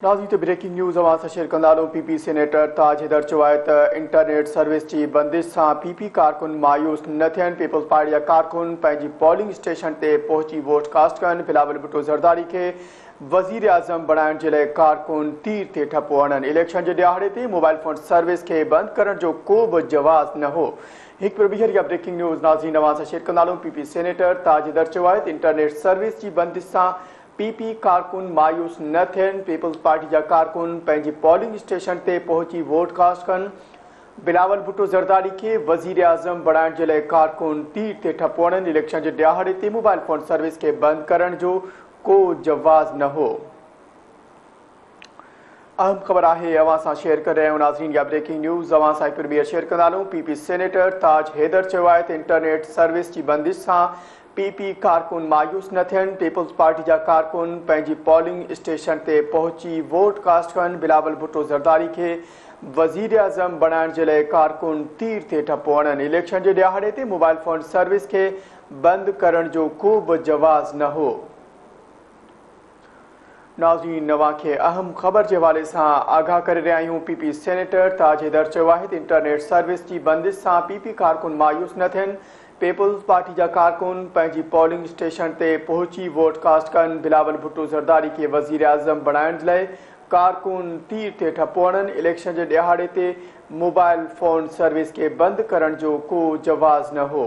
नाज़रीन breaking news अवां सां शेयर कंदासूं। पीपी सेनेटर ताज हैदर चयो आहे त इंटरनेट सर्विस जी बंदिश सां पीपी कारकुन मायूस न थियनि। पीपल्स पार्टी जा कारकुन पंहिंजी पोलिंग स्टेशन ते पहुची वोट कास्ट कनि। बिलावल भुट्टो ज़रदारी खे वज़ीर आज़म बणाइण जे लाइ कारकुन तीर ते ठपो हणनि। इलेक्शन जे ॾियारे ते मोबाइल फ़ोन सर्विस खे बंदि करण जो को बि जवाज़ न हो। हिकु ॿीहर या ब्रेकिंग न्यूज़ नाज़रीन अवां सां शेयर कंदासूं। पीपी सेनेटर ताज हैदर चयो आहे त इंटरनेट सर्विस जी बंदिश सां पीपी कारकुन मायूस न थियनि। पीपल्स पार्टी जा कारकुन पंहिंजी पोलिंग स्टेशन ते पहुची वोट कास्ट कनि। बिलावल भुट्टो ज़रदारी खे वज़ीर आज़म बणाइण जे लाइ कारकुन तीर ते ठपो हणनि। इलेक्शन जे ॾियारे ते मोबाइल फ़ोन सर्विस खे बंदि करण जो को जवाज़ न हो। अहम ख़बर आहे अवां सां शेयर करे रहिया आहियूं। नाज़रीन या ब्रेकिंग न्यूज़ अवां सां हिकु ॿीहर शेयर कंदासूं। पीपी सेनेटर ताज हैदर चयो आहे त इंटरनेट सर्विस जी बंदिश सां पीपी कारकुन मायूस न थियनि। पीपल्स पार्टी जा कारकुन पंहिंजी पोलिंग स्टेशन ते पहुची वोट कास्ट कनि। बिलावल भुट्टो ज़रदारी खे वज़ीर आज़म बणाइण जे लाइ कारकुन तीर ते ठपो हणनि। इलेक्शन जे ॾियारे ते मोबाइल फ़ोन सर्विस खे बंदि करण जो को बि जवाज़ न हो। नाज़रीन अवां खे अहम ख़बर जे हवाले सां आगाह करे रहिया आहियूं। पीपी सेनेटर ताज हैदर चयो आहे त इंटरनेट सर्विस जी बंदिश सां पीपी कारकुन मायूस न थियनि। पीपल्स पार्टी जा कारकुन पंहिंजी पोलिंग स्टेशन ते पहुची वोट कास्ट कनि। बिलावल भुट्टो ज़रदारी खे वज़ीर आज़म बणाइण जे लाइ कारकुन तीर ते ठपो हणनि। इलेक्शन जे ॾियारे ते मोबाइल फ़ोन सर्विस खे बंदि करण जो को जवाज़ न हो।